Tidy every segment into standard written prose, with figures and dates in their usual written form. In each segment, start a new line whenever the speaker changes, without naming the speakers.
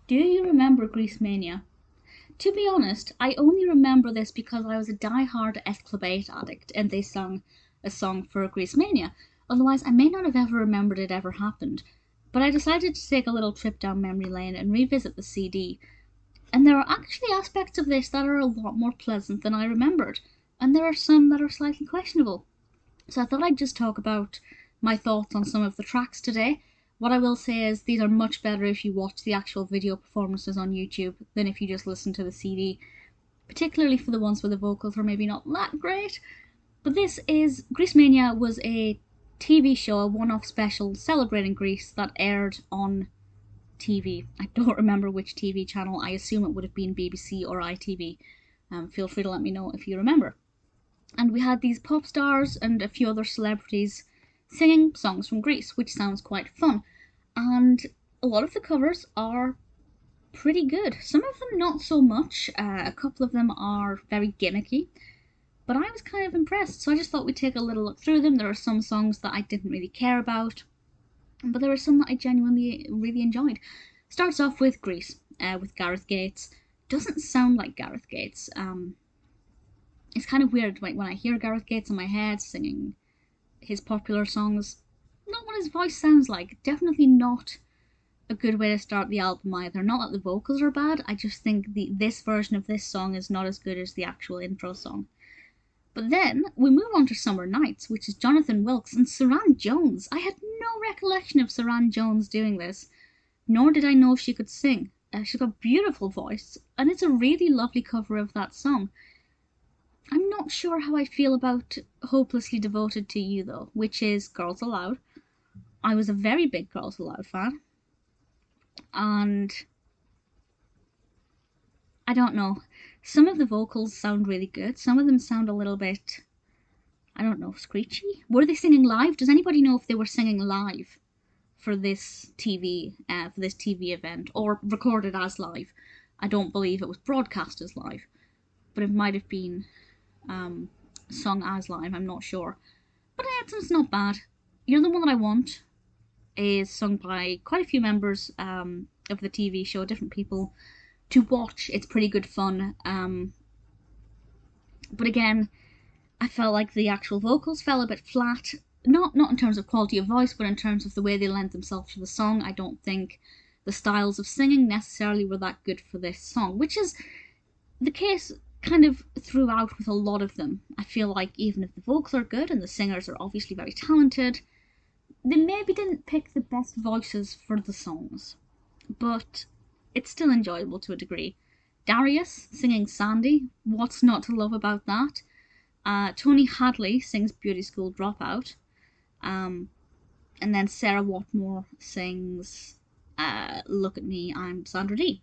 Do you remember Greasemania? To be honest, I only remember this because I was a die-hard Esclabate addict and they sung a song for Greasemania. Otherwise, I may not have ever remembered it ever happened. But I decided to take a little trip down memory lane and revisit the CD. And there are actually aspects of this that are a lot more pleasant than I remembered. And there are some that are slightly questionable. So I thought I'd just talk about my thoughts on some of the tracks today. What I will say is these are much better if you watch the actual video performances on YouTube than if you just listen to the CD, particularly for the ones where the vocals are maybe not that great. But this is, Greasemania was a TV show, a one-off special celebrating Greece that aired on TV. I don't remember which TV channel, I assume it would have been BBC or ITV. Feel free to let me know if you remember. And we had these pop stars and a few other celebrities singing songs from Greece, which sounds quite fun. And a lot of the covers are pretty good. Some of them not so much. A couple of them are very gimmicky. But I was kind of impressed, so I just thought we'd take a little look through them. There are some songs that I didn't really care about, but there were some that I genuinely really enjoyed. Starts off with Grease, with Gareth Gates. Doesn't sound like Gareth Gates. It's kind of weird when I hear Gareth Gates in my head singing his popular songs. Not what his voice sounds like. Definitely not a good way to start the album either. Not that the vocals are bad, I just think this version of this song is not as good as the actual intro song. But then we move on to Summer Nights, which is Jonathan Wilkes and Suranne Jones. I had no recollection of Suranne Jones doing this, nor did I know she could sing. She's got a beautiful voice, and it's a really lovely cover of that song. I'm not sure how I feel about Hopelessly Devoted to You, though, which is Girls Aloud. I was a very big Girls Aloud fan, and I don't know. Some of the vocals sound really good. Some of them sound a little bit, I don't know, screechy. Were they singing live? Does anybody know if they were singing live for this TV event, or recorded as live? I don't believe it was broadcast as live, but it might have been sung as live. I'm not sure. But it's not bad. You're the One That I Want is sung by quite a few members of the TV show, different people. To watch, it's pretty good fun. But again, I felt like the actual vocals fell a bit flat. Not in terms of quality of voice, but in terms of the way they lent themselves to the song. I don't think the styles of singing necessarily were that good for this song, which is the case kind of throughout with a lot of them. I feel like even if the vocals are good and the singers are obviously very talented, they maybe didn't pick the best voices for the songs. But it's still enjoyable to a degree. Darius singing Sandy, what's not to love about that? Tony Hadley sings Beauty School Dropout. And then Sarah Whatmore sings Look at Me, I'm Sandra D.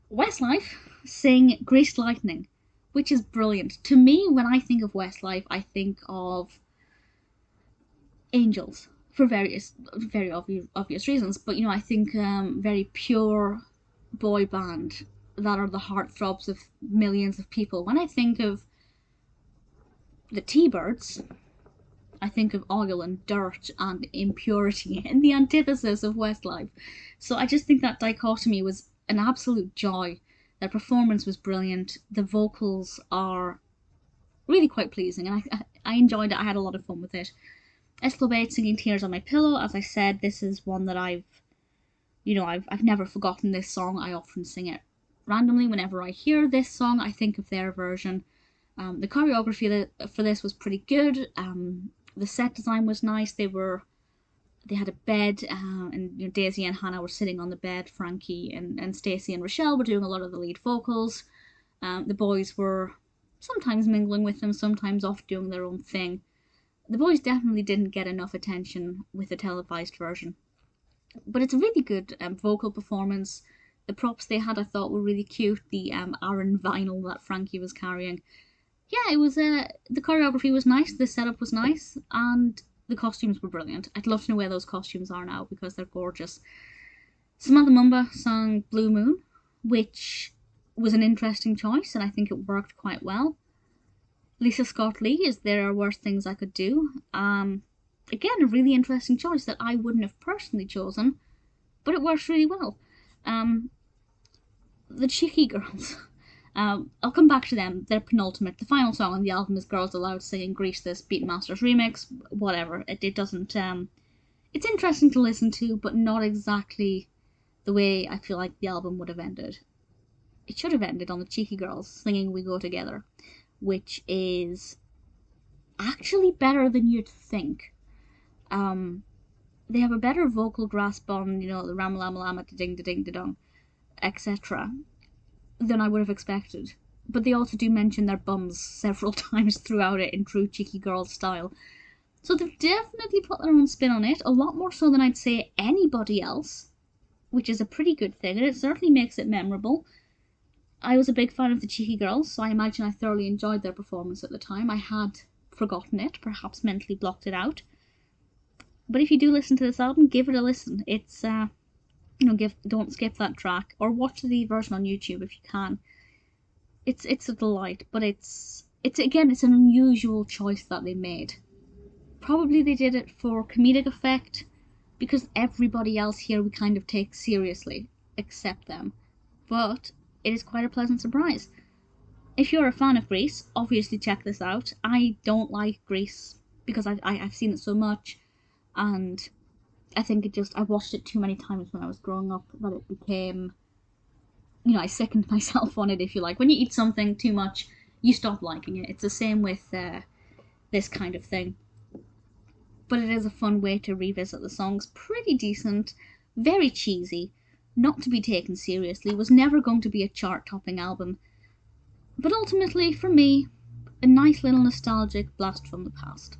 Westlife sing Greased Lightning, which is brilliant. To me, when I think of Westlife, I think of Angels, for very obvious reasons. But, I think very pure boy band that are the heartthrobs of millions of people. When I think of the T-Birds, I think of oil and dirt and impurity and the antithesis of Westlife. So I just think that dichotomy was an absolute joy. Their performance was brilliant. The vocals are really quite pleasing, and I enjoyed it. I had a lot of fun with it. Esclabate singing Tears on My Pillow. As I said, this is one that I've never forgotten this song. I often sing it randomly whenever I hear this song. I think of their version. The choreography for this was pretty good. The set design was nice. They had a bed, and Daisy and Hannah were sitting on the bed. Frankie and Stacey and Rochelle were doing a lot of the lead vocals. The boys were sometimes mingling with them, sometimes off doing their own thing. The boys definitely didn't get enough attention with the televised version. But it's a really good vocal performance. The props they had I thought were really cute. The Aran vinyl that Frankie was carrying. Yeah, it was the choreography was nice, the setup was nice, and the costumes were brilliant. I'd love to know where those costumes are now because they're gorgeous. Samantha Mumba sang Blue Moon, which was an interesting choice, and I think it worked quite well. Lisa Scott Lee is There Are Worse Things I Could Do. Again, a really interesting choice that I wouldn't have personally chosen, but it works really well. The Cheeky Girls. I'll come back to them. They're penultimate. The final song on the album is Girls Aloud singing Grease This Beatmasters remix. Whatever. It doesn't. It's interesting to listen to, but not exactly the way I feel like the album would have ended. It should have ended on the Cheeky Girls singing We Go Together, which is actually better than you'd think. They have a better vocal grasp on, the ram lam lam at the ding da ding da dong, etc., than I would have expected. But they also do mention their bums several times throughout it in true Cheeky Girls style. So they've definitely put their own spin on it, a lot more so than I'd say anybody else, which is a pretty good thing, and it certainly makes it memorable. I was a big fan of the Cheeky Girls, so I imagine I thoroughly enjoyed their performance at the time. I had forgotten it, perhaps mentally blocked it out. But if you do listen to this album, give it a listen. It's, don't skip that track, or watch the version on YouTube if you can. It's a delight, but it's an unusual choice that they made. Probably they did it for comedic effect, because everybody else here we kind of take seriously, except them. But it is quite a pleasant surprise. If you're a fan of Grease, obviously check this out. I don't like Grease because I've seen it so much, and I think I watched it too many times when I was growing up that it became, I sickened myself on it, if you like. When you eat something too much, you stop liking it. It's the same with this kind of thing. But it is a fun way to revisit the songs. Pretty decent, very cheesy, not to be taken seriously, was never going to be a chart-topping album. But ultimately, for me, a nice little nostalgic blast from the past.